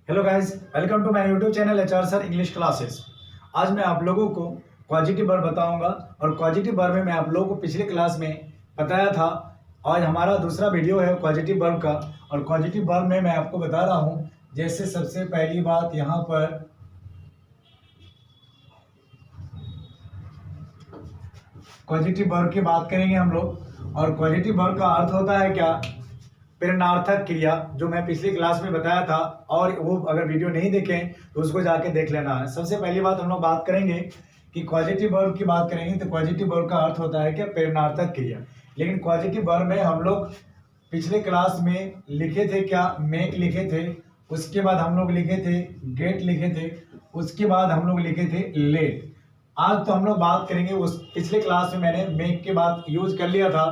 Hello guys, welcome to my YouTube channel HR sir English classes. आज मैं आप लोगों को पॉजिटिव वर्ब बताऊंगा और पॉजिटिव वर्ब में मैं आप लोगों को पिछले क्लास में बताया था। आज हमारा दूसरा वीडियो है पॉजिटिव वर्ब का और पॉजिटिव वर्ब में मैं आपको बता रहा हूं। जैसे सबसे पहली बात यहाँ पर पॉजिटिव वर्ब की बात करेंगे हम लोग। और पॉजिटिव वर्ब का अर्थ होता है क्या? प्रेरणार्थक क्रिया, जो मैं पिछली क्लास में बताया था। और वो अगर वीडियो नहीं देखें तो उसको जाके देख लेना है। सबसे पहली बात हम लोग बात करेंगे कि पॉजिटिव वर्ब की बात करेंगे तो पॉजिटिव वर्ब का अर्थ होता है क्या? प्रेरणार्थक क्रिया। लेकिन पॉजिटिव वर्ब में हम लोग पिछले क्लास में लिखे थे क्या? मेक लिखे थे, उसके बाद हम लोग लिखे थे गेट लिखे थे, उसके बाद हम लोग लिखे थे लेट। आज तो हम लोग बात करेंगे उस पिछले क्लास में मैंने मेक के बाद यूज कर लिया था।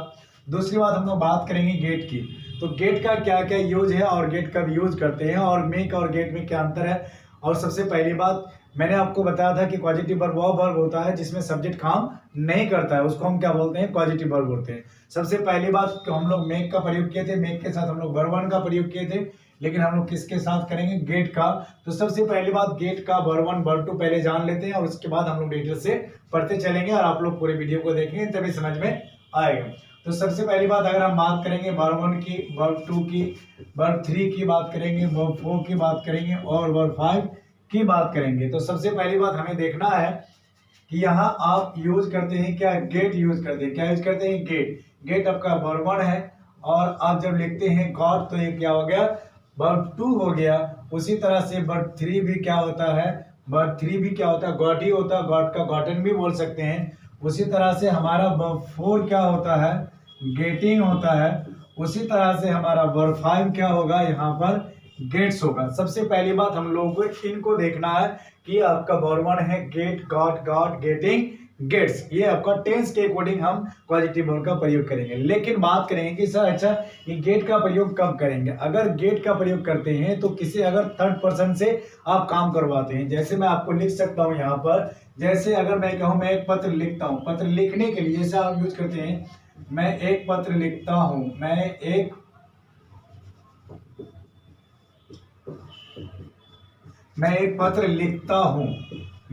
दूसरी बात हम लोग बात करेंगे गेट की। तो गेट का क्या क्या यूज है और गेट कब यूज करते हैं और मेक और गेट में क्या अंतर है। और सबसे पहली बात मैंने आपको बताया था कि पॉजिटिव वर्ब वो वर्ब होता है जिसमें सब्जेक्ट काम नहीं करता है, उसको हम क्या बोलते हैं? पॉजिटिव वर्ब बोलते हैं। सबसे पहली बात हम लोग मेक का प्रयोग किए थे, मेक के साथ हम लोग वर्ब वन का प्रयोग किए थे। लेकिन हम लोग किसके साथ करेंगे? गेट का। तो सबसे पहली बात गेट का वर्ब वन वर्ब टू पहले जान लेते हैं और उसके बाद हम लोग डिटेल से पढ़ते चलेंगे और आप लोग पूरे वीडियो को देखेंगे तभी समझ में आएगा। तो सबसे पहली बात अगर हम बात करेंगे वर्ब वन की, वर्ब टू की, वर्ब थ्री की बात करेंगे, वर्ब फोर की बात करेंगे और वर्ब फाइव की बात करेंगे। तो सबसे पहली बात हमें देखना है कि यहाँ आप यूज करते हैं क्या? गेट यूज करते हैं। क्या यूज करते हैं? गेट। गेट आपका वर्ब वन है और आप जब लिखते हैं गॉट तो ये क्या हो गया? वर्ब टू हो गया। उसी तरह से वर्ब थ्री भी क्या होता है? वर्ब थ्री भी क्या होता है? गॉट ही होता है। गॉट का गॉटन भी बोल सकते हैं। उसी तरह से हमारा वर्ब फोर क्या होता है? गेटिंग होता है। उसी तरह से हमारा वर्ब फाइव क्या होगा? यहाँ पर गेट्स होगा। सबसे पहली बात हम लोगों को इनको देखना है कि आपका वर्ब वन है get, got, got, getting, gets. ये आपका टेंस के अकॉर्डिंग हम पॉजिटिव वर्ब का प्रयोग करेंगे। लेकिन बात करेंगे कि सर अच्छा ये गेट का प्रयोग कब करेंगे? अगर गेट का प्रयोग करते हैं तो किसी अगर थर्ड पर्सन से आप काम करवाते हैं। जैसे मैं आपको लिख सकता हूँ यहाँ पर, जैसे अगर मैं कहूँ मैं एक पत्र लिखता हूँ, पत्र लिखने के लिए जैसे आप यूज करते हैं मैं एक पत्र लिखता हूं, मैं एक पत्र लिखता हूं,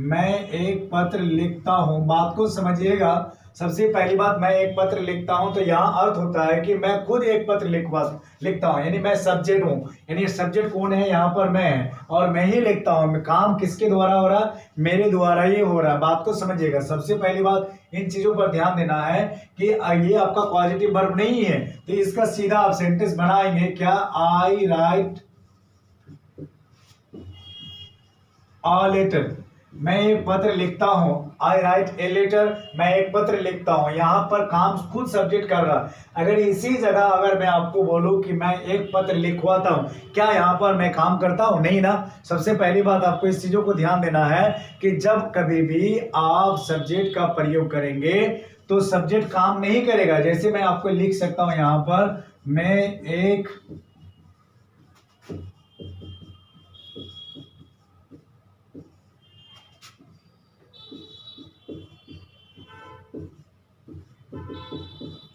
मैं एक पत्र लिखता हूं। बात को समझिएगा। सबसे पहली बात मैं एक पत्र लिखता हूं तो यहाँ अर्थ होता है कि मैं खुद एक पत्र लिखता हूं, यानी मैं सब्जेक्ट हूं। यानी सब्जेक्ट कौन है? यहाँ पर मैं है और मैं ही लिखता हूं। काम किसके द्वारा हो रहा? मेरे द्वारा ही हो रहा है। बात को समझिएगा। सबसे पहली बात इन चीजों पर ध्यान देना है कि ये आपका पॉजिटिव वर्ब नहीं है तो इसका सीधा आप सेंटेंस बनाएंगे क्या? आई राइट अ लेटर। मैं एक पत्र लिखता हूं, आई राइट ए लेटर। मैं एक पत्र लिखता हूं। यहां पर काम खुद सब्जेक्ट कर रहा। अगर इसी जगह अगर मैं आपको बोलूं कि मैं एक पत्र लिखवाता हूं, क्या यहां पर मैं काम करता हूं? नहीं ना। सबसे पहली बात आपको इस चीजों को ध्यान देना है कि जब कभी भी आप सब्जेक्ट का प्रयोग करेंगे तो सब्जेक्ट काम नहीं करेगा। जैसे मैं आपको लिख सकता हूं यहां पर मैं एक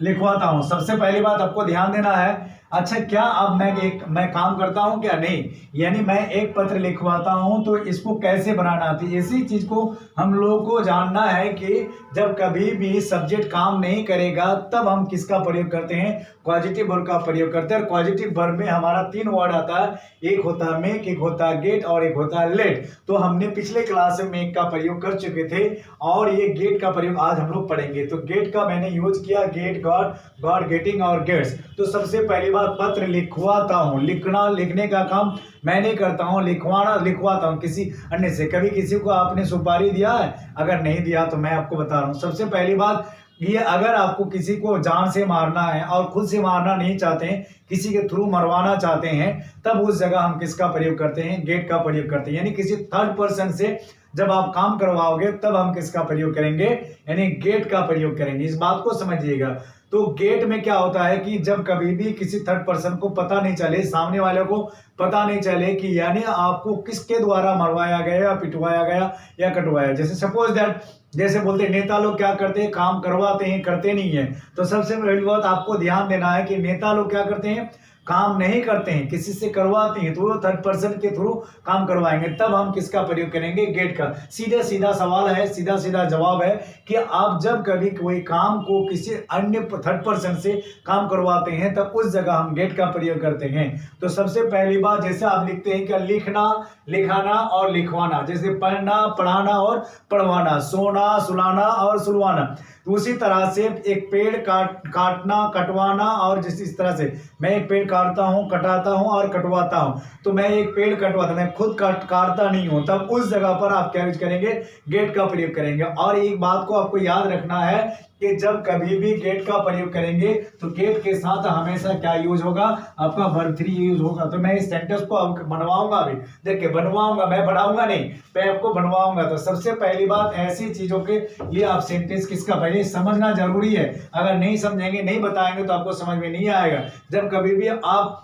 लिखवाता हूं। सबसे पहली बात आपको ध्यान देना है। अच्छा क्या अब मैं काम करता हूं क्या? नहीं। यानी मैं एक पत्र लिखवाता हूं तो इसको कैसे बनाना आती है? इसी चीज को हम लोगों को जानना है कि जब कभी भी सब्जेक्ट काम नहीं करेगा तब हम किसका प्रयोग करते हैं? पॉजिटिव वर्ब का प्रयोग करते हैं। और पॉजिटिव वर्ब में हमारा तीन वर्ड आता है, एक होता है मेक, एक होता है गेट और एक होता है लेट। तो हमने पिछले क्लास में मेक का प्रयोग कर चुके थे और ये गेट का प्रयोग आज हम लोग पढ़ेंगे। तो गेट का मैंने यूज किया, गेट, गॉट, गॉट, गेटिंग और गेट्स। तो सबसे पहली बात पत्र लिखवाता हूं। लिखने का काम मैं नहीं करता हूं, लिखवाता हूं किसी अन्य से। कभी किसी को आपने सुपारी दिया है? अगर नहीं दिया तो मैं आपको बता रहा हूं। सबसे पहली बात ये अगर आपको किसी को जान से मारना है और खुद से मारना नहीं चाहते हैं, किसी के थ्रू मरवाना चाहते हैं, तब उस जगह हम किसका प्रयोग करते हैं? गेट का प्रयोग करते हैं। यानी किसी थर्ड पर्सन से जब आप काम करवाओगे तब हम किसका प्रयोग करेंगे? यानी गेट का प्रयोग करेंगे। इस बात को समझिएगा। तो गेट में क्या होता है कि जब कभी भी किसी थर्ड पर्सन को पता नहीं चले, सामने वाले को पता नहीं चले कि यानी आपको किसके द्वारा मरवाया गया, पिटवाया गया या कटवाया। जैसे सपोज दैट जैसे बोलते हैं नेता लोग क्या करते हैं? काम करवाते हैं, करते नहीं है। तो सबसे पहली बात आपको ध्यान देना है कि नेता लोग क्या करते हैं? काम नहीं करते हैं, किसी से करवाते हैं, तो वो थर्ड पर्सन के थ्रू काम करवाएंगे, तब हम किसका प्रयोग करेंगे? गेट का। सीधा सीधा सवाल है, सीधा सीधा जवाब है कि आप जब कभी कोई काम को किसी अन्य थर्ड पर्सन से काम करवाते हैं तब उस जगह हम गेट का प्रयोग करते हैं। तो सबसे पहली बात, जैसे आप लिखते हैं क्या? लिखना, लिखाना और लिखवाना, जैसे पढ़ना, पढ़ाना और पढ़वाना, सोना, सुलाना और सुलवाना। तो उसी तरह से एक पेड़ काटना, कटवाना, और जिस इस तरह से मैं एक पेड़ काटता हूँ, कटाता हूँ और कटवाता हूँ। तो मैं एक पेड़ कटवाता, मैं खुद काटता नहीं हूँ, तब उस जगह पर आप क्या यूज करेंगे? गेट का प्रयोग करेंगे। और एक बात को आपको याद रखना है कि जब कभी भी गेट का प्रयोग करेंगे तो गेट के साथ हमेशा क्या यूज होगा? आपका वर्ब थ्री यूज होगा। तो मैं इस सेंटेंस को अब बनवाऊंगा, अभी देखिए बनवाऊंगा, मैं बढ़ाऊंगा नहीं, मैं आपको बनवाऊंगा। तो सबसे पहली बात, ऐसी चीजों के लिए आप सेंटेंस किसका पहले समझना जरूरी है। अगर नहीं समझेंगे, नहीं बताएंगे तो आपको समझ में नहीं आएगा। जब कभी भी आप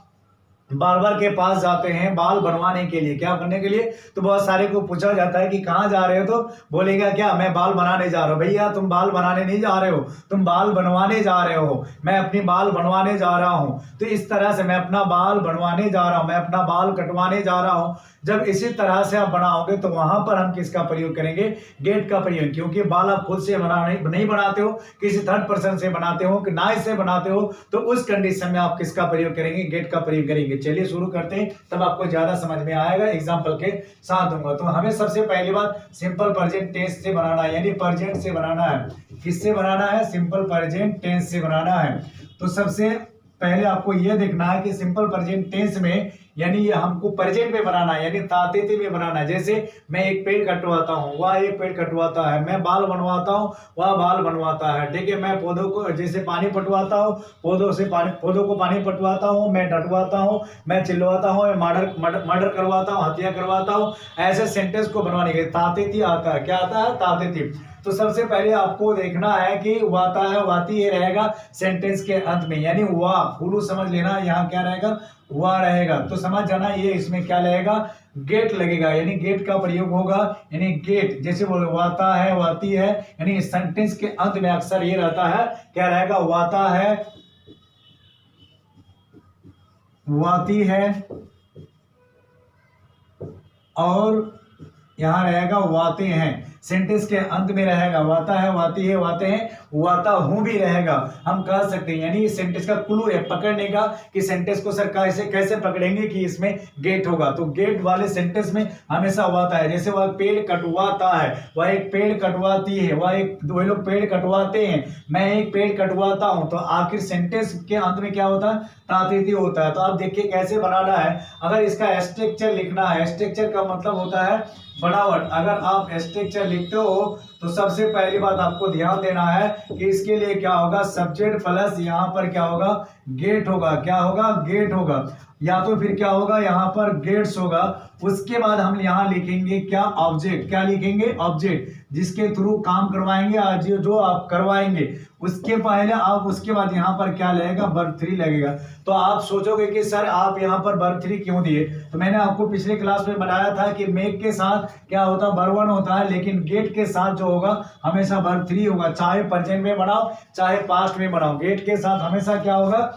बार्बर के पास जाते हैं बाल बनवाने के लिए, क्या करने के लिए? तो बहुत सारे को पूछा जाता है कि कहाँ जा रहे हो, तो बोलेगा क्या? मैं बाल बनाने जा रहा हूँ। भैया तुम बाल बनाने नहीं जा रहे हो, तुम बाल बनवाने जा रहे हो। मैं अपनी बाल बनवाने जा रहा हूँ। तो इस तरह से मैं अपना बाल बनवाने जा रहा हूँ, मैं अपना बाल कटवाने जा रहा हूँ। जब इसी तरह से आप बनाओगे तो वहां पर हम किसका प्रयोग करेंगे? गेट का प्रयोग। क्योंकि बाल आप खुद से नहीं बनाते हो, किसी थर्ड पर्सन से बनाते हो, कि नाई से बनाते हो, तो उस कंडीशन में आप किसका प्रयोग करेंगे? गेट का प्रयोग करेंगे। चलिए शुरू करते हैं, तब आपको ज्यादा समझ में आएगा, एग्जाम्पल के साथ दूंगा। तो हमें सबसे पहली बात सिंपल प्रेजेंट टेंस से बनाना है, यानी प्रेजेंट से बनाना है। किससे बनाना है? सिंपल प्रेजेंट टेंस से बनाना है। तो सबसे पहले आपको यह देखना है कि सिंपल प्रेजेंट टेंस में, यानी ये हमको प्रेजेंट में बनाना है, यानी तातेती में बनाना है। जैसे मैं एक पेड़ कटवाता हूँ, वह एक पेड़ कटवाता है। मैं बाल बनवाता हूँ, वह बाल बनवाता है। ठीक है, मैं पौधों को जैसे पानी पटवाता हूँ, पौधों को पानी पटवाता हूँ, मैं डटवाता हूँ, मैं चिल्लवाता हूँ, मैं मर्डर करवाता हूँ, हत्या करवाता हूँ। ऐसे सेंटेंस को बनवाने के तातेती आता है। क्या आता है? तातेती। तो सबसे पहले आपको देखना है कि वाता है, वाती है रहेगा सेंटेंस के अंत में, यानी वाह, फुलू समझ लेना, यहाँ क्या रहेगा? वाह रहेगा। तो समझ जाना ये इसमें क्या लगेगा? गेट लगेगा, यानी गेट का प्रयोग होगा। यानी गेट, जैसे बोलो वाता है, वाती है, यानी सेंटेंस के अंत में अक्सर ये रहता है, क्या रहेगा? वाता है, वाती है, और यहां रहेगा वाते हैं। सेंटेंस के अंत में रहेगा वाता है, वाती है, वाते हैं, वाता हूं भी रहेगा। हम कह सकते हैं, यानी इस सेंटेंस का क्लू है पकड़ने का कि सेंटेंस को सर कैसे पकड़ेंगे कि इसमें गेट होगा। तो गेट वाले सेंटेंस में हमेशा वाता है। जैसे वह पेड़ कटवाता है, वह एक पेड़ कटवाती है, दो लोग पेड़ कटवाते हैं, मैं एक पेड़ कटवाता हूं। तो आखिर सेंटेंस के अंत में क्या होता है? तातेती होता है। तो आप देखिए कैसे बनाना है। अगर इसका स्ट्रक्चर लिखना है, स्ट्रक्चर का मतलब होता है बनावट। अगर आप स्ट्रक्चर लिखते हो तो सबसे पहली बात आपको ध्यान देना है कि इसके लिए क्या होगा? सब्जेक्ट प्लस यहाँ पर क्या होगा? गेट होगा। क्या होगा? गेट होगा। या तो फिर क्या होगा? यहाँ पर गेट्स होगा। उसके बाद हम यहाँ लिखेंगे क्या? ऑब्जेक्ट। क्या लिखेंगे? ऑब्जेक्ट, जिसके थ्रू काम करवाएंगे, आज जो आप करवाएंगे। उसके पहले आप, उसके बाद यहाँ पर क्या लगेगा? वर्ब थ्री लगेगा। तो आप सोचोगे कि सर आप यहाँ पर वर्ब थ्री क्यों दिए? तो मैंने आपको पिछले क्लास में बताया था कि मेक के साथ क्या होता है? वर्ब वन होता है, लेकिन गेट के साथ जो होगा हमेशा वर्ब थ्री होगा। चाहे प्रेजेंट में बनाओ, चाहे पास्ट में बनाओ, गेट के साथ हमेशा क्या होगा?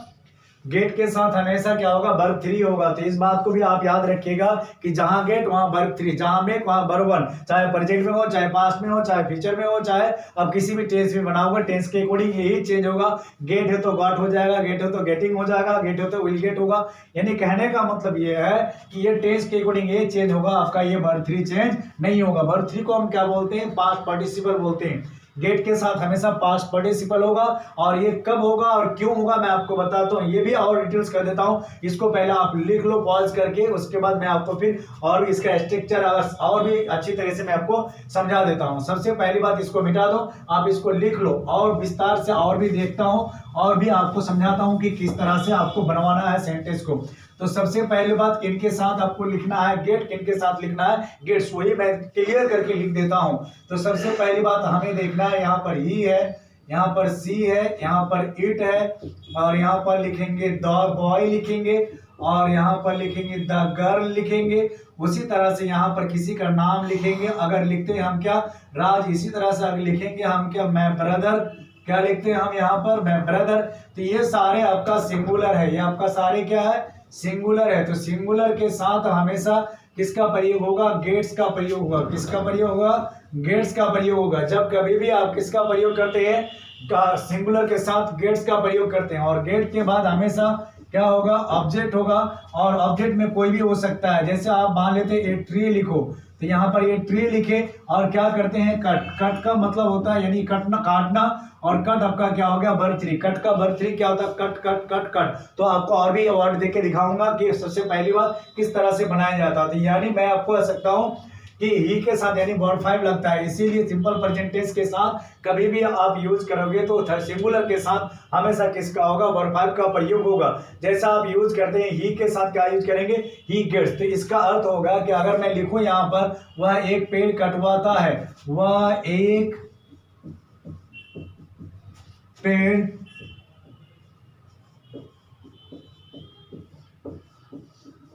गेट के साथ हमेशा क्या होगा? वर्ब थ्री होगा। तो इस बात को भी आप याद रखिएगा कि जहां गेट वहां वर्ब थ्री, जहां मेक वहां वर्ब वन। चाहे प्रेजेंट में हो, चाहे पास्ट में हो, चाहे फ्यूचर में हो, चाहे अब किसी भी टेंस में बनाओगे, टेंस के अकॉर्डिंग यही चेंज होगा। गेट है तो गॉट हो जाएगा, गेट है तो गेटिंग हो जाएगा, गेट है तो विल गेट होगा। यानी कहने का मतलब ये है कि ये टेंस के अकॉर्डिंग ये चेंज होगा, आपका ये वर्ब थ्री चेंज नहीं होगा। वर्ब थ्री को हम क्या बोलते हैं? पास्ट पार्टिसिपल बोलते हैं। गेट के साथ हमेशा पास्ट पार्टिसिपल होगा। और ये कब होगा और क्यों होगा मैं आपको बताता हूँ, ये भी और डिटेल्स कर देता हूँ। इसको पहले आप लिख लो पॉज करके, उसके बाद मैं आपको फिर और भी इसका स्ट्रक्चर और भी अच्छी तरह से मैं आपको समझा देता हूँ। सबसे पहली बात, इसको मिटा दो, आप इसको लिख लो और विस्तार से और भी देखता हूँ और भी आपको समझाता हूँ कि किस तरह से आपको बनवाना है सेंटेंस को। तो सबसे पहली बात, किनके साथ आपको लिखना है? गेट। किनके साथ लिखना है? गेट्स। वही मैं क्लियर करके लिख देता हूं। तो सबसे पहली बात हमें देखना है, यहाँ पर ही है, यहाँ पर सी है, यहाँ पर इट है, और यहाँ पर लिखेंगे द बॉय लिखेंगे, और यहाँ पर लिखेंगे द गर्ल लिखेंगे। उसी तरह से यहाँ पर किसी का नाम लिखेंगे। अगर लिखते हैं हम क्या? राज। इसी तरह से अगर लिखेंगे हम क्या? मैं ब्रदर। क्या लिखते हैं हम यहाँ पर, माय ब्रदर। तो ये सारे आपका सिंगुलर है, ये आपका सारे क्या है, सिंगुलर है। तो सिंगुलर के साथ हमेशा किसका प्रयोग होगा, गेट्स का प्रयोग होगा। किसका प्रयोग होगा, गेट्स का प्रयोग होगा। जब कभी भी आप किसका प्रयोग करते हैं, सिंगुलर के साथ गेट्स का प्रयोग करते हैं। और गेट के बाद हमेशा क्या होगा, ऑब्जेक्ट होगा। और ऑब्जेक्ट में कोई भी हो सकता है। जैसे आप मान लेते हैं ए ट्री लिखो, तो यहाँ पर ये ट्री लिखे और क्या करते हैं, कट। कट का मतलब होता है यानी कटना, काटना। और कट आपका क्या हो गया, वर्ब थ्री। कट का वर्ब थ्री क्या होता है, कट कट कट कट। तो आपको और भी वर्ड देख के दिखाऊंगा कि सबसे पहली बात किस तरह से बनाया जाता है। तो यानी मैं आपको कह सकता हूँ कि ही के साथ यानी वर्ब फाइव लगता है, इसीलिए सिंपल प्रेजेंट टेंस के साथ कभी भी आप यूज करोगे तो सिंगुलर के साथ हमेशा किसका होगा, वर्ब फाइव का प्रयोग होगा। जैसा आप यूज करते हैं ही के साथ क्या यूज करेंगे, ही गेट्स। तो इसका अर्थ होगा कि अगर मैं लिखूं यहाँ पर, वह एक पेड़ कटवाता है, वह एक पेड़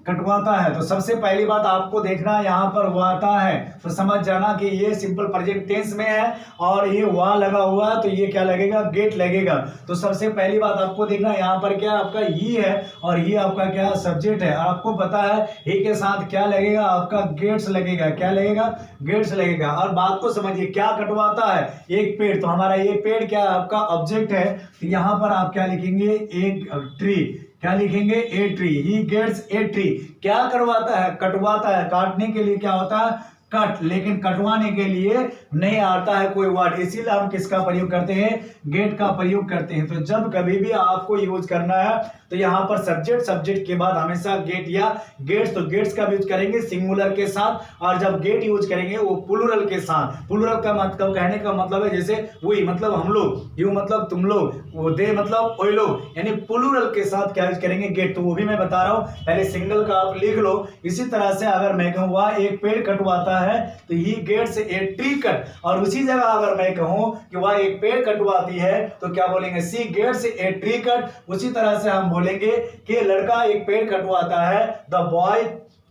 कटवाता है। तो सबसे पहली बात आपको देखना यहाँ पर वाता है, तो समझ जाना कि ये सिंपल प्रेजेंट टेंस में है और ये वा लगा हुआ है, तो ये क्या लगेगा, गेट लगेगा। तो सबसे पहली बात आपको देखना यहाँ पर क्या आपका ही है और ही आपका क्या सब्जेक्ट है। आपको पता है ही के साथ क्या लगेगा, आपका गेट्स लगेगा। क्या लगेगा, गेट्स लगेगा। और बात को समझिए, क्या कटवाता है, एक पेड़। तो हमारा ये पेड़ क्या आपका ऑब्जेक्ट है। तो यहाँ पर आप क्या लिखेंगे, एक ट्री। क्या लिखेंगे, a tree. He gets a tree. क्या करवाता है, कटवाता है। काटने के लिए क्या होता है, कट। लेकिन कटवाने के लिए नहीं आता है कोई वर्ड, इसीलिए हम किसका प्रयोग करते हैं, गेट का प्रयोग करते हैं। तो जब कभी भी आपको यूज करना है तो यहाँ पर सब्जेक्ट, सब्जेक्ट के बाद हमेशा गेट या गेट्स। तो गेट्स का यूज करेंगे सिंगुलर के साथ, और जब गेट यूज करेंगे वो प्लूरल के साथ। प्लूरल का मतलब, कहने का मतलब है जैसे वही मतलब हम लोग, यू मतलब तुम लोग, वो दे मतलब वही लोग, यानी प्लूरल के साथ क्या यूज करेंगे, गेट। तो वो भी मैं बता रहा हूँ, पहले सिंगल का आप लिख लो। इसी तरह से अगर मैं कहूँ वह एक पेड़ कटवाता है, तो he gets a tree cut. और उसी जगह अगर मैं कहूं कि वह एक पेड़ कटवाती है, तो क्या बोलेंगे, सी गेट्स ए ट्री कट। उसी तरह से हम बोलेंगे कि लड़का एक पेड़ कटवाता है, the boy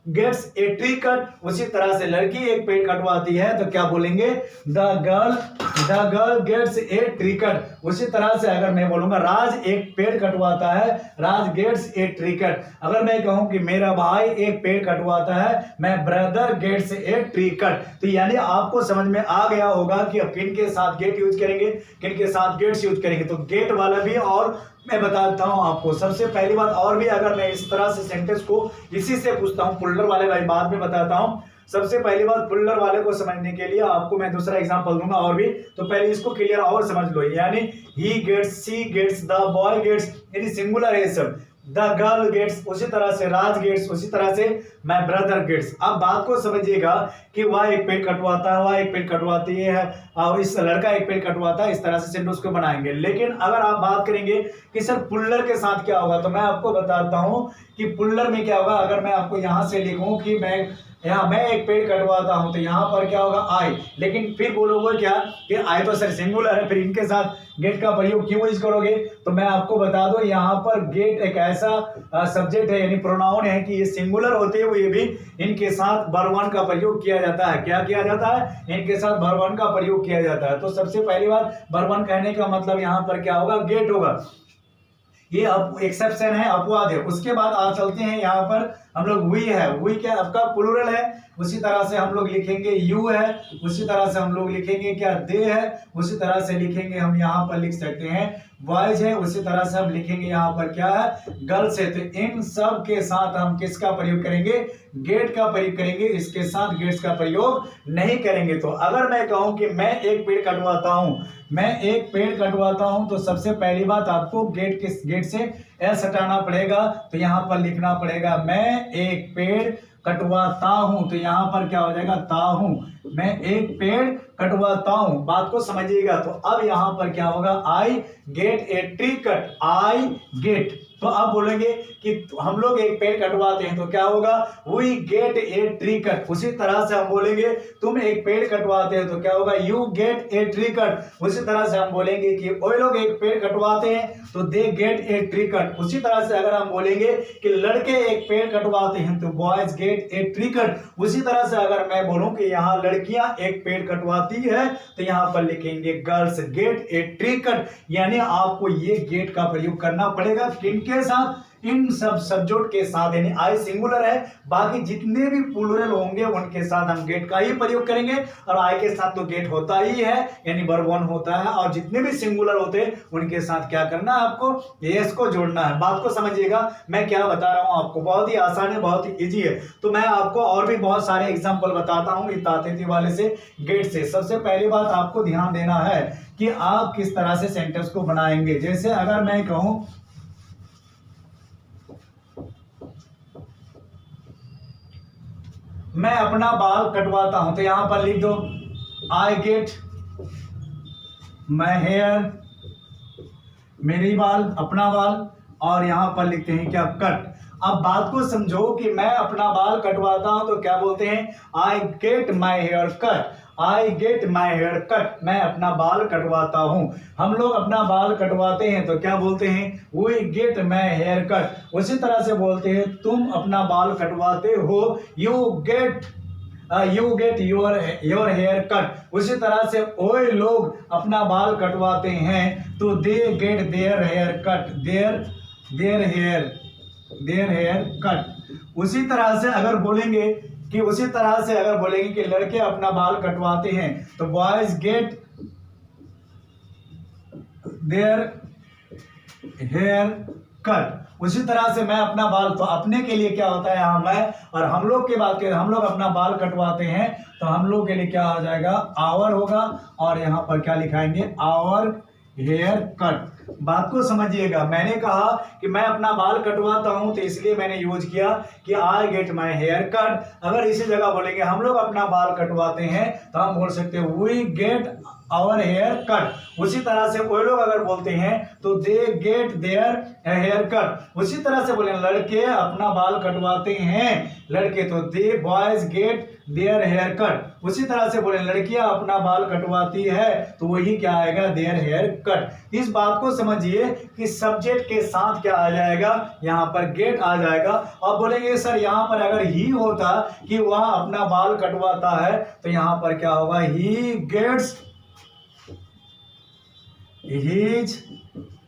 gets a tree cut. उसी तरह से लड़की एक पेड़ कटवाती है, तो क्या बोलेंगे, the girl gets a tree cut. उसी तरह से अगर मैं बोलूंगा राज एक पेड़ कटवाता है, राज गेट्स ए ट्री कट। अगर मैं कहूं कि मेरा भाई एक पेड़ कटवाता है, my brother gets a tree cut. तो यानी आपको समझ में आ गया होगा कि अब किन के साथ गेट यूज करेंगे, किन के साथ गेट्स यूज करेंगे। तो गेट वाला भी, और मैं बताता हूं आपको सबसे पहली बात। और भी अगर मैं इस तरह से सेंटेंस को इसी से पूछता हूं, पुल्लर वाले भाई बाद में बताता हूं। सबसे पहली बात, पुल्लर वाले को समझने के लिए आपको मैं दूसरा एग्जांपल दूंगा और भी, तो पहले इसको क्लियर और समझ लो। यानी he gets, she gets, the boy gets, यानी सिंगुलर है सब। द गर्ल गेट्स, उसी तरह से राज गेट्स, उसी तरह से माय ब्रदर गेट्स। अब बात को समझिएगा कि वह एक पेड़ कटवाता है, वह एक पेड़ कटवाती है, और इस लड़का एक पेड़ कटवाता है। इस तरह से सेंटेंस को बनाएंगे। लेकिन अगर आप बात करेंगे कि सर पुल्लर के साथ क्या होगा, तो मैं आपको बताता हूं कि पुल्लर में क्या होगा। अगर मैं आपको यहां से लिखूं कि मैं एक पेड़ कटवाता हूं, तो यहाँ पर क्या होगा, आई। लेकिन फिर बोलोगे क्या कि आई तो सर सिंगुलर है, फिर इनके साथ गेट का प्रयोग क्यों यूज करोगे। तो मैं आपको बता दूं, यहाँ पर गेट एक ऐसा सब्जेक्ट है, यानी प्रोनाउन है कि ये सिंगुलर होते हुए भी इनके साथ वर्ब वन का प्रयोग किया जाता है। क्या किया जाता है, इनके साथ वर्ब वन का प्रयोग किया जाता है। तो सबसे पहली बात, वर्ब वन कहने का मतलब यहाँ पर क्या होगा, गेट होगा। ये अब एक्सेप्शन है, अपवाद है। उसके बाद आ चलते हैं यहाँ पर हम लोग वी है। वी क्या आपका प्लूरल है, उसी तरह से हम लोग लिखेंगे यू है, उसी तरह से हम लोग लिखेंगे क्या, दे है, उसी तरह से लिखेंगे हम यहाँ पर लिख सकते हैं बॉयज है, उसी तरह से हम लिखेंगे यहाँ पर क्या है, गर्ल्स है। तो इन सब के साथ हम किसका प्रयोग करेंगे, गेट का प्रयोग करेंगे। इसके साथ गेट्स का प्रयोग नहीं करेंगे। तो अगर मैं कहूं कि मैं एक पेड़ कटवाता हूं, मैं एक पेड़ कटवाता हूं, तो सबसे पहली बात आपको गेट से एस हटाना पड़ेगा। तो यहाँ पर लिखना पड़ेगा मैं एक पेड़ कटवाता हूं। तो यहाँ पर क्या हो जाएगा, ता हूं। मैं एक पेड़ कटवाता हूं, बात को समझिएगा। तो अब यहाँ पर क्या होगा, आई get a tree cut, I gate. तो अब बोलेंगे कि हम लोग एक पेड़ कटवाते हैं तो क्या होगा, we get a tree cut. उसी तरह से हम बोलेंगे तुम एक पेड़ कटवाते हो तो क्या होगा, you get a tree cut. उसी तरह से हम बोलेंगे कि वो लोग एक पेड़ कटवाते हैं तो they gate a tree cut. उसी तरह से अगर हम बोलेंगे कि लड़के एक पेड़ कटवाते हैं तो boys gate a tree cut. उसी तरह से अगर मैं बोलूं कि यहाँ लड़कियां एक पेड़ कटवाती है तो यहाँ पर लिखेंगे girls gate a tree cut. यानी आपको ये गेट का प्रयोग करना पड़ेगा किनके साथ, इन सब सब्जेक्ट के साथ। यानी आई सिंगुलर है, बाकी जितने भी प्लूरल होंगे उनके साथ हम गेट का ही प्रयोग करेंगे। और आई के साथ तो गेट होता ही है, यानी वर्ब वन होता है। और जितने भी सिंगुलर होते हैं उनके साथ क्या करना है, आपको एस को जोड़ना है। बात को समझिएगा मैं क्या बता रहा हूं आपको, बहुत ही आसान है, बहुत ही इजी है। तो मैं आपको और भी बहुत सारे एग्जाम्पल बताता हूं इतातेती वाले से, गेट से। सबसे पहली बात आपको ध्यान देना है कि आप किस तरह से सेंटेंस को बनाएंगे। जैसे अगर मैं कहूं मैं अपना बाल कटवाता हूं तो यहां पर लिख दो आई गेट माय हेयर, मेरी बाल, अपना बाल, और यहां पर लिखते हैं क्या, कट। अब बात को समझो कि मैं अपना बाल कटवाता हूं तो क्या बोलते हैं, I get my hair cut. I get my hair cut, मैं अपना बाल कटवाता हूं। हम लोग अपना बाल कटवाते हैं तो क्या बोलते हैं, we get my hair cut. उसी तरह से बोलते हैं तुम अपना बाल कटवाते हो, you get your hair cut. उसी तरह से वो लोग अपना बाल कटवाते हैं तो they get their hair cut, their hair cut. उसी तरह से अगर बोलेंगे कि लड़के अपना बाल कटवाते हैं तो boys get their hair cut. उसी तरह से मैं अपना बाल, तो अपने के लिए क्या होता है यहाँ मैं, और हम लोग की बात करें, हम लोग अपना बाल कटवाते हैं तो हम लोग के लिए क्या आ जाएगा, आवर होगा। और यहाँ पर क्या लिखाएंगे, आवर हेयर कट। बात को समझिएगा, मैंने कहा कि मैं अपना बाल कटवाता हूं तो इसलिए मैंने यूज किया कि I get my hair cut. अगर इसी जगह बोलेंगे हम लोग अपना बाल कटवाते हैं तो हम बोल सकते हैं we get our hair cut. उसी तरह से वो लोग अगर बोलते हैं तो they get their hair cut. उसी तरह से बोले लड़के अपना बाल कटवाते हैं, लड़के तो they boys get their hair cut. उसी तरह से बोले लड़कियां अपना बाल कटवाती है तो वही क्या आएगा, देयर हेयर कट। इस बात को समझिए कि सब्जेक्ट के साथ क्या आ जाएगा, यहाँ पर गेट आ जाएगा। अब बोलेंगे सर यहाँ पर अगर ही होता कि वह अपना बाल कटवाता है तो यहाँ पर क्या होगा, he gets his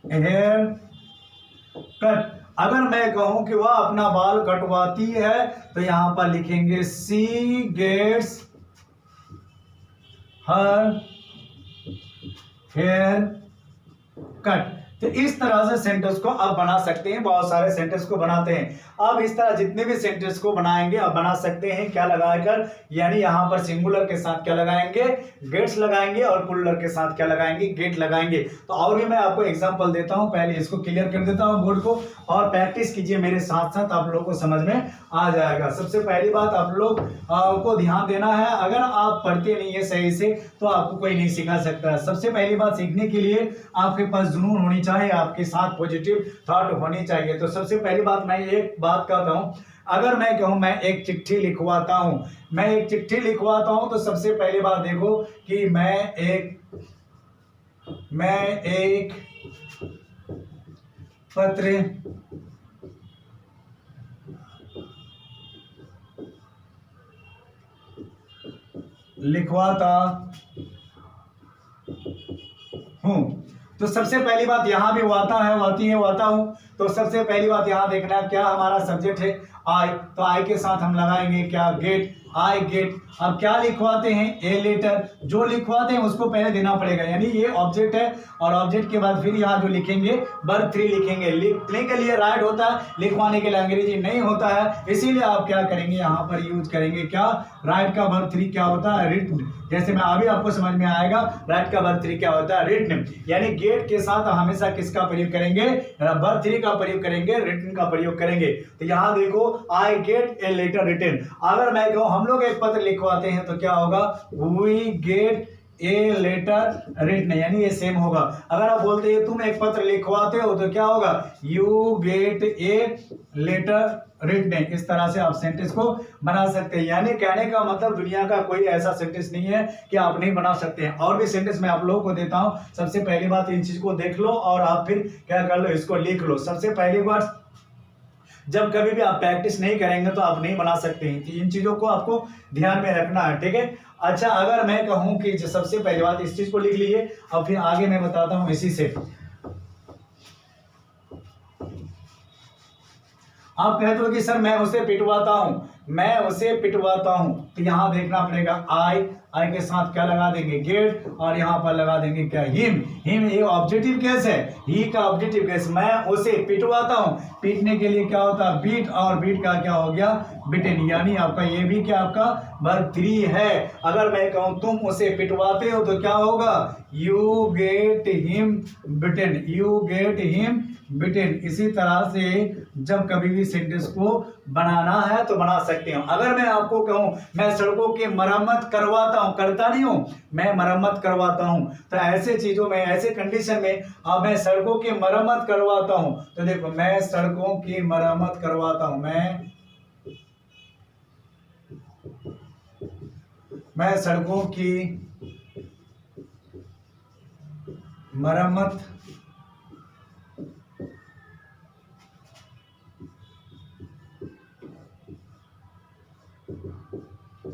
hair cut. अगर मैं कहूं कि वह अपना बाल कटवाती है तो यहां पर लिखेंगे सी गेट्स हर हेयर कट। तो इस तरह से सेंटेंस को आप बना सकते हैं, बहुत सारे सेंटेंस को बनाते हैं। अब इस तरह जितने भी सेंटेंस को बनाएंगे आप बना सकते हैं क्या लगाकर, यानी यहां पर सिंगुलर के साथ क्या लगाएंगे, गेट्स लगाएंगे, और प्लूरल के साथ क्या लगाएंगे, गेट लगाएंगे। तो और भी मैं आपको एग्जांपल देता हूं, पहले इसको क्लियर कर देता हूं बोर्ड को, और प्रैक्टिस कीजिए मेरे साथ साथ, आप लोगों को समझ में आ जाएगा। सबसे पहली बात आप लोग को ध्यान देना है, अगर आप पढ़ते नहीं है सही से तो आपको कोई नहीं सिखा सकता है। सबसे पहली बात, सीखने के लिए आपके पास जुनून होनी चाहिए, आपके साथ पॉजिटिव थॉट होनी चाहिए। तो सबसे पहली बात मैं एक बात कहता हूं, अगर मैं कहूं मैं एक चिट्ठी लिखवाता हूं तो सबसे पहली बात देखो कि मैं एक पत्र लिखवाता हूं। तो सबसे पहली बात यहां भी वाता हूं। तो सबसे पहली बात यहां देखना क्या हमारा सब्जेक्ट है, आई। तो आई के साथ हम लगाएंगे क्या, गेट, आई गेट। अब क्या लिखवाते हैं, ए लेटर। जो लिखवाते हैं उसको पहले देना पड़ेगा, यानी ये ऑब्जेक्ट है, और ऑब्जेक्ट के बाद फिर यहाँ जो लिखेंगे वर्ब 3 लिखेंगे। लिखने के लिए राइट होता है, लिखवाने के लिए अंग्रेजी नहीं होता है, इसीलिए आप क्या करेंगे, यहाँ पर यूज करेंगे क्या, राइट का वर्ब 3 क्या होता है, रिटन। जैसे मैं अभी आपको समझ में आएगा, राइट का वर्ब 3 क्या होता है, रिटन। यानी गेट के साथ हमेशा किसका प्रयोग करेंगे, वर्ब 3 का प्रयोग करेंगे, रिटन का प्रयोग करेंगे। तो यहाँ देखो, I get a letter written. अगर मैं कहूँ हम लोग एक पत्र लिखवाते हैं तो क्या होगा, we get a letter written, यानी ये सेम होगा। अगर आप बोलते हैं तुम एक पत्र लिखवाते हो तो क्या होगा, you get a letter written. इस तरह से आप सेंटेंस को बना सकते हैं। यानी कहने का मतलब दुनिया का कोई ऐसा सेंटेंस नहीं है कि आप नहीं बना सकते हैं। और भी सेंटेंस मैं आप लोगों को देता हूं। सबसे पहली बात, इन चीज को देख लो और आप फिर क्या कर लो, इसको लिख लो। सबसे पहली बात, जब कभी भी आप प्रैक्टिस नहीं करेंगे तो आप नहीं बना सकते हैं। इन चीजों को आपको ध्यान में रखना है, ठीक है। अच्छा, अगर मैं कहूं कि सबसे पहली बात इस चीज को लिख लीजिए और फिर आगे मैं बताता हूं इसी से। आप कहते हो कि सर मैं उसे पिटवाता हूं, मैं उसे पिटवाता हूं, तो यहां देखना पड़ेगा आई के साथ क्या लगा देंगे, गेट, और यहां पर लगा देंगे क्या, हिम। ये ऑब्जेक्टिव केस है, ही का ऑब्जेक्टिव केस। मैं उसे पिटवाता हूं, पीटने के लिए क्या होता है, बीट, और बीट का क्या हो गया, बिटेन। यानी आपका ये भी क्या, आपका वर्ब 3 है। अगर मैं कहूं तुम उसे पिटवाते हो तो क्या होगा, you get him bitten, you get him bitten. इसी तरह से जब कभी भी सेंटेंस को बनाना है तो बना सकते हो। अगर मैं आपको कहूं मैं सड़कों की मरम्मत करवाता हूं, करता नहीं हूं, मैं मरम्मत करवाता हूं, तो ऐसे चीजों में, ऐसे कंडीशन में अब मैं सड़कों की मरम्मत करवाता हूं, तो देखो मैं सड़कों की मरम्मत करवाता हूं, मैं सड़कों की मरम्मत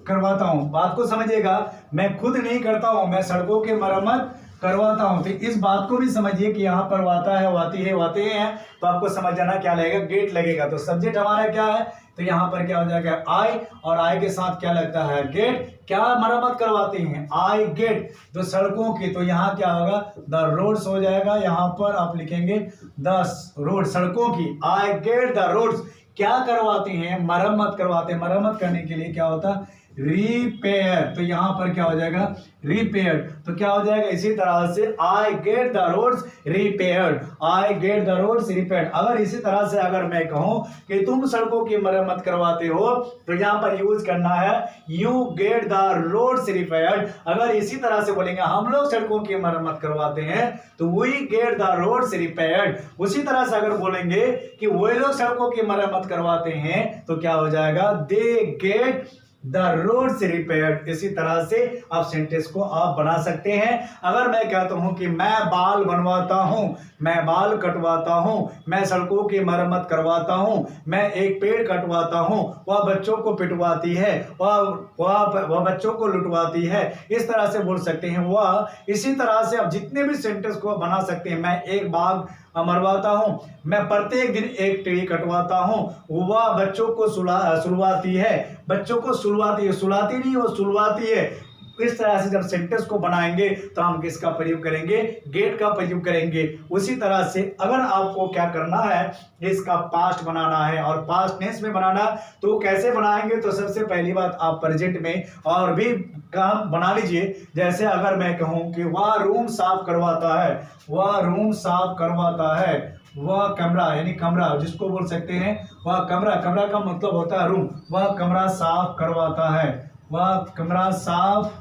करवाता हूं। बात को समझिएगा, मैं खुद नहीं करता हूं, मैं सड़कों की मरम्मत करवाता हूं। तो इस बात को भी समझिए कि यहाँ पर वाता है, वाती है, वाते हैं, तो आपको समझ जाना क्या लगेगा, गेट लगेगा। तो सब्जेक्ट हमारा क्या है, तो यहाँ पर क्या हो जाएगा, आई, और आई के साथ क्या लगता है, गेट। क्या मरम्मत करवाते हैं, आई गेट, तो सड़कों की, तो यहाँ क्या होगा, द रोड्स हो जाएगा। यहाँ पर आप लिखेंगे द रोड, सड़कों की, आई गेट द रोड्स। क्या करवाते हैं, मरम्मत करवाते हैं। मरम्मत करने के लिए क्या होता है, रिपेयर, तो यहां पर क्या हो जाएगा, रिपेयर। तो क्या हो जाएगा, इसी तरह से I get the roads repaired, I get the roads repaired. अगर इसी तरह से अगर मैं कहूं कि तुम सड़कों की मरम्मत करवाते हो, तो यहां पर यूज करना है you get the roads repaired. अगर इसी तरह से बोलेंगे हम लोग सड़कों की मरम्मत करवाते हैं, तो we get the roads repaired. उसी तरह से अगर बोलेंगे कि वो लोग सड़कों की मरम्मत करवाते हैं, तो क्या हो जाएगा, they get the roads repaired. इसी तरह से आप सेंटेंस को आप बना सकते हैं। अगर मैं कहता हूं कि मैं बाल बनवाता हूं, मैं बाल कटवाता हूं, मैं सड़कों की मरम्मत करवाता हूं, मैं एक पेड़ कटवाता हूं, वह बच्चों को पिटवाती है, वह बच्चों को लुटवाती है, इस तरह से बोल सकते हैं वह। इसी तरह से आप जितने भी सेंटेंस को बना सकते हैं। मैं एक बाग मरवाता हूं, मैं प्रत्येक दिन एक ट्री कटवाता हूं, वह बच्चों को सुलवाती है, बच्चों को सुलवाती है, सुलाती नहीं, वो सुलवाती है। इस तरह से जब सेंटेंस को बनाएंगे तो हम किसका प्रयोग करेंगे, गेट का प्रयोग करेंगे। उसी तरह से अगर आपको क्या करना है, इसका पास्ट बनाना है और पास्ट टेंस में बनाना, तो कैसे बनाएंगे, तो सबसे पहली बात आप प्रेजेंट में और भी काम बना लीजिए। जैसे अगर मैं कहूं कि वह रूम साफ करवाता है, वह रूम साफ करवाता है, वह कमरा, यानी कमरा जिसको बोल सकते हैं वह कमरा, कमरा का मतलब होता है रूम, वह कमरा साफ करवाता है, वह कमरा साफ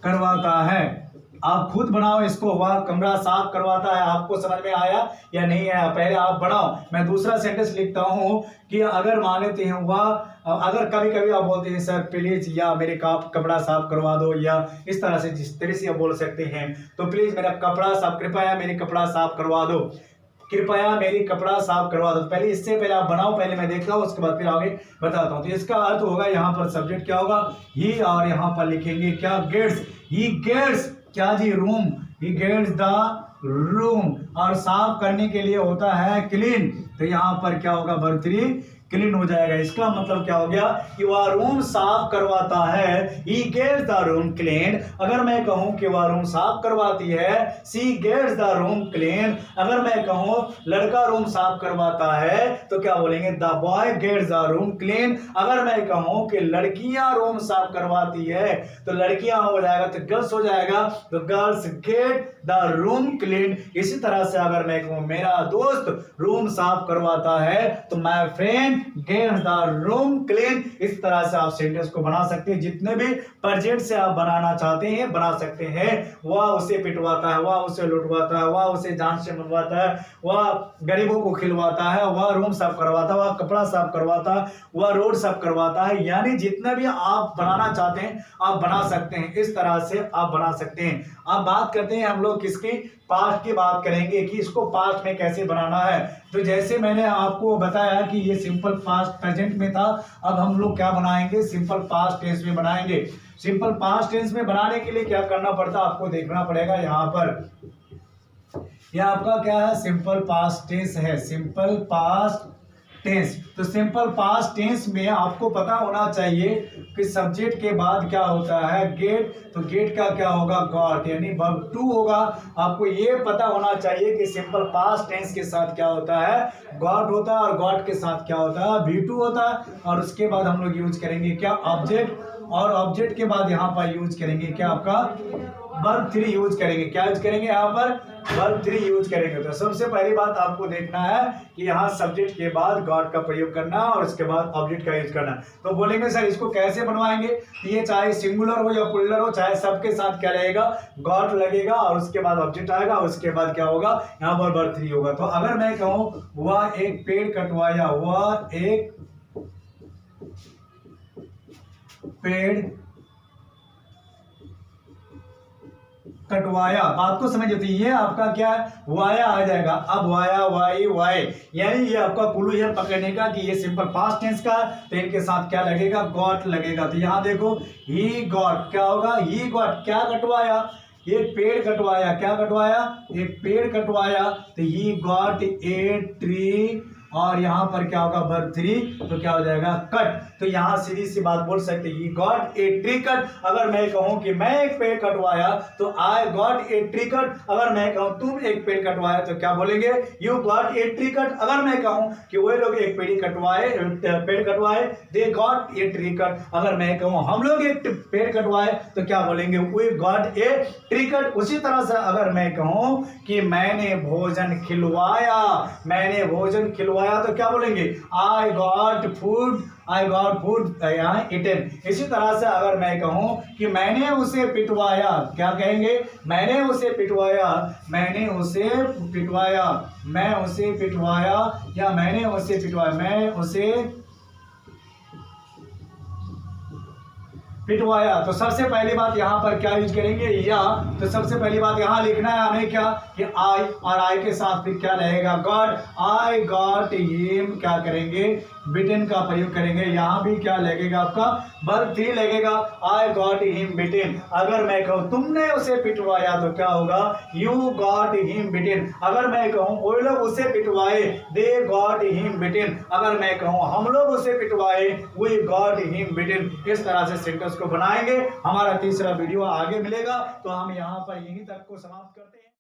करवाता है। आप खुद बनाओ इसको, वह कमरा साफ करवाता है। आपको समझ में आया या नहीं आया, पहले आप बनाओ। मैं दूसरा सेंटेंस लिखता हूं कि अगर मान लेते हैं वह, अगर कभी कभी आप बोलते हैं सर प्लीज, या मेरे कपड़ा साफ करवा दो, या इस तरह से जिस तरह से आप बोल सकते हैं, तो प्लीज मेरा कपड़ा साफ, कृपया मेरे कपड़ा साफ करवा दो, कृपया मेरी कपड़ा साफ करवा दो। पहले इससे पहले आप बनाओ, पहले मैं देखता हूँ, उसके बाद फिर आगे बताता हूँ। तो इसका अर्थ होगा, यहाँ पर सब्जेक्ट क्या होगा, ही, और यहाँ पर लिखेंगे क्या, गेट्स, ही गेट्स क्या जी, room, he gets the room. और साफ करने के लिए होता है क्लीन, तो यहाँ पर क्या होगा, वर्ब 3 क्लीन हो जाएगा। इसका मतलब क्या हो गया कि वह रूम साफ करवाता है, he gets the room cleaned। अगर मैं कहूं कि वह रूम साफ करवाती है, she gets the room cleaned। अगर मैं कहूं लड़का रूम साफ करवाता है, तो क्या बोलेंगे, the boy gets the room cleaned। अगर मैं कहूं कि लड़कियां रूम साफ करवाती है, तो लड़कियां हो जाएगा, तो गर्ल्स हो जाएगा, तो girls get the room cleaned। इसी तरह से अगर मैं कहूं मेरा दोस्त रूम साफ करवाता है, तो my friend main get the room clean. इस तरह से आप सेंटेंस को बना सकते हैं। जितने भी प्रेजेंट से आप बनाना चाहते हैं बना सकते हैं। वह उसे पिटवाता है, वह उसे लुटवाता है, वह उसे जान से मनवाता है, वह गरीबों को खिलवाता है, वह रूम साफ करवाता है, वह कपड़ा साफ करवाता है, वह रोड साफ करवाता है। यानी जितना भी आप बनाना चाहते हैं आप बना सकते हैं। इस तरह से आप बना सकते हैं। अब बात करते हैं हम लोग किसकी, पास्ट की बात करेंगे कि इसको पास्ट में कैसे बनाना है। तो जैसे मैंने आपको बताया कि ये सिंपल पास्ट प्रेजेंट में था, अब हम लोग क्या बनाएंगे, सिंपल पास्ट टेंस में बनाएंगे। सिंपल पास्ट टेंस में बनाने के लिए क्या करना पड़ता है आपको देखना पड़ेगा। यहाँ पर यह आपका क्या है, सिंपल पास्ट टेंस है, सिंपल पास्ट टेंस। तो सिंपल पास्ट टेंस में आपको पता होना चाहिए कि सब्जेक्ट के बाद क्या होता है, गेट। तो गेट का क्या होगा, गॉट, यानी वर्ब टू होगा। आपको ये पता होना चाहिए कि सिंपल पास्ट टेंस के साथ क्या होता है, गॉट होता है, और गॉट के साथ क्या होता है, बी टू होता है। और उसके बाद हम लोग यूज करेंगे क्या, ऑब्जेक्ट, और ऑब्जेक्ट के बाद यहाँ पर यूज करेंगे क्या, आपका वर्ब थ्री यूज करेंगे। क्या यूज करेंगे, यहाँ पर वर्ब थ्री यूज करेंगे। तो सबसे पहली बात आपको देखना है कि यहाँ सब्जेक्ट के बाद गॉट का प्रयोग करना और उसके बाद ऑब्जेक्ट का यूज करना। तो बोलेंगे सर इसको कैसे बनवाएंगे, ये चाहे सिंगुलर हो या प्लुरल हो, चाहे सबके साथ क्या रहेगा, गॉट लगेगा और उसके बाद ऑब्जेक्ट आएगा, उसके बाद क्या होगा, यहाँ पर वर्ब थ्री होगा। तो अगर मैं कहूँ वह एक पेड़ कटवाया, वह एक पेड़ कटवाया, बात को समझ, ये आपका क्या है, वाया आ जाएगा। अब वाया, वाई, वाई, यानी ये आपका क्लू है पकड़ने का कि ये सिंपल पास्ट टेंस का, तो इनके साथ क्या लगेगा, गॉट लगेगा। तो यहाँ देखो ही गॉट, क्या होगा, ही गॉट, क्या कटवाया, एक पेड़ कटवाया, क्या कटवाया, एक पेड़ कटवाया। तो ही गॉट ए ट्री, और यहाँ पर क्या होगा, वर्ब थ्री, तो क्या हो जाएगा, कट। तो यहाँ सीधी सी बात बोल सकते हैं, गॉट ए ट्री कट। अगर मैं कहूँ कि मैं एक पेड़ कटवाया तो I got a tree cut. अगर मैं कहूँ तुम एक पेड़ कटवाया तो क्या बोलेंगे, you got a tree cut. अगर मैं कहूँ कि वे लोग एक पेड़ कटवाए, they got a tree cut. अगर मैं कहूँ हम लोग एक पेड़ कटवाए तो क्या बोलेंगे, we got a tree cut. उसी तरह से अगर मैं कहूँ कि मैंने भोजन खिलवाया, मैंने भोजन खिलवाया, तो क्या बोलेंगे, I got food, I got food यहाँ इटन। इसी तरह से अगर मैं कहूँ कि मैंने उसे पिटवाया, क्या कहेंगे, मैंने उसे पिटवाया, मैंने उसे पिटवाया, मैं उसे पिटवाया, या मैंने उसे पिटवाया, मैं उसे पिटवाया। तो सबसे पहली बात यहाँ पर क्या यूज करेंगे, या। तो सबसे पहली बात यहाँ लिखना है हमें क्या, कि आई, और आई के साथ फिर क्या रहेगा, गॉट। आई गॉट हिम, क्या करेंगे, बिटेन का प्रयोग करेंगे। यहाँ भी क्या लगेगा आपका, वर्ब थ्री लगेगा, आई गॉट हिम बिटेन। अगर मैं कहूँ तुमने उसे पिटवाया तो क्या होगा, यू गॉट हिम बिटेन। अगर मैं कहूँ वो लोग उसे पिटवाए, दे गॉट हिम बिटेन। अगर मैं कहूँ हम लोग उसे पिटवाए, वी गॉट हिम बिटेन। इस तरह से सेंटेंस को बनाएंगे। हमारा तीसरा वीडियो आगे मिलेगा, तो हम यहाँ पर यहीं तक को समाप्त करते हैं।